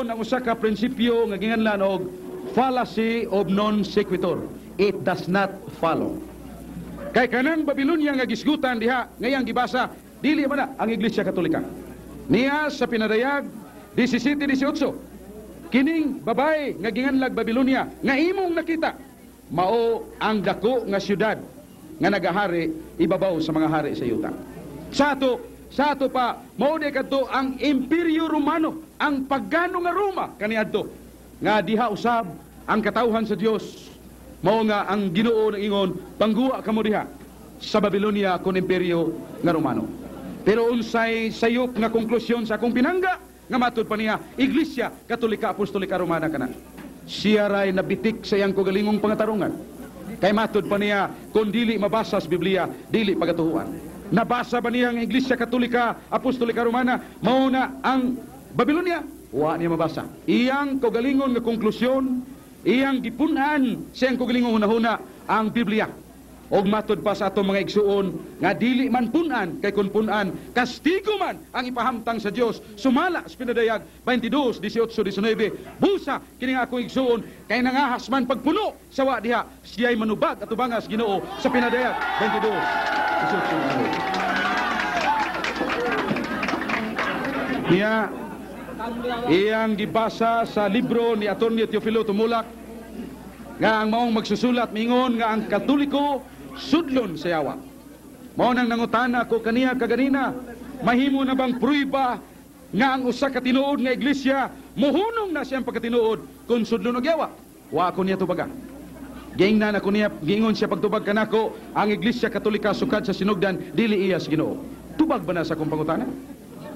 Ang usa ka prinsipyo nga ginganlan og fallacy of non sequitur. It does not follow. Kay kanang Babilonia nga gisgutan diha ngayang gibasa dili man na ang Iglesia Katolika. Niya sa pinadayag 17-18. Kining babae nga ginganlag Babilonia nga imong nakita mao ang dako nga syudad nga nagahari ibabaw sa mga hari sa yuta. Sa ato pa, mao di kadto ang Imperyo Romano, ang pagano nga Roma kaniadto nga diha usab ang katawhan sa Dios. Mao nga ang Ginoo ng ingon, pangguwa kamo diha sa Babilonia kun Imperyo nga Romano. Pero unsay sayop nga konklusyon sa akong pinangga nga matud pa niya, Iglesia Katolika Apostolika Romana kana. Siya ray nabitik sa iyang kagalingong pangatarungan. Kay matud pa niya, kung dili mabasa sa Biblia, dili pagatuhuan. Nabasa ba niya ang Iglesia Katolika Apostolika Romana mao na ang Babilonia? Wa niya mabasa. Iyang kaugalingon nga konklusyon, iyang gipunan sa iyang kaugalingon hunahuna ang Biblia. Og matud pa sa atong mga igsuon nga dili man punan kay kun punan kastigo man ang ipahamtang sa Dios. Sumala sa pinadayag 22:18-19 busa kini nga akong igsuon kay nangahas man pagpuno sa wa diha siya'y manubag at ubangas Ginoo sa pinadayag 22:18. Iyang gibasa sa libro ni Atty. Teofilo Tumulak nga ang maong magsusulat mingon nga ang Katoliko sudlon sa yawa. Mao nang nangutana ko kaniya kaganina, mahimo na bang pruiba nga ang usa ka tinuod nga iglesia muhunong na siyang pagkatinuod kung sudlon og yawa? Wa ko niya tubaga. Giingnan ako niya, giingon siya pagtubag kanako, ang Iglesia Katolika sukad sa sinugdan dili iya sa Ginoo. Tubag ba na sa akong pangutana?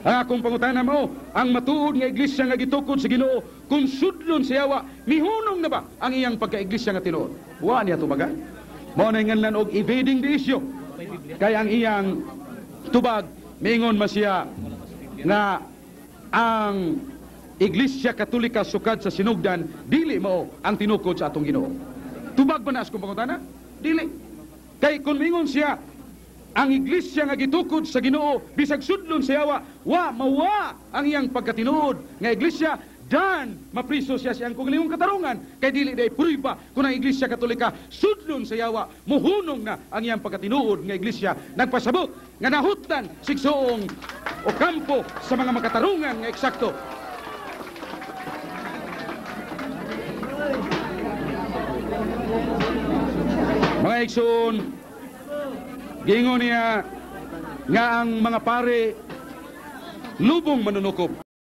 Ang akong pangutana mo, ang matuod nga iglesia nga gitukod sa Ginoo kung sudlon sa yawa, mihunong na ba ang iyang pagka-iglesia nga tinuod? Wa niya tubaga. Mao na nganlan og evading the issue. Kaya ang iyang tubag miingon man siya nga ang Iglesia Katolika sukad sa sinugdan dili mao ang tinukod sa atong Ginoo. Tubag ba na sa akong pangutana? Dili. Kay kung miingon siya ang iglesia nga gitukod sa Ginoo bisag sudlon sa yawa, mawa ang iyang pagkatinuod nga iglesia, dan mapriso siya siyang kugalingong katarungan kay dili day pruiba kung ang Iglesia Katolika sudlon sa yawa, muhunong na ang iyang pagkatinuod nga iglesia nagpasabot nga nahutdan sigsuong o kampo sa mga makatarungan nga eksakto. Mga igsoon, gingon niya nga ang mga pare lubong manunukop.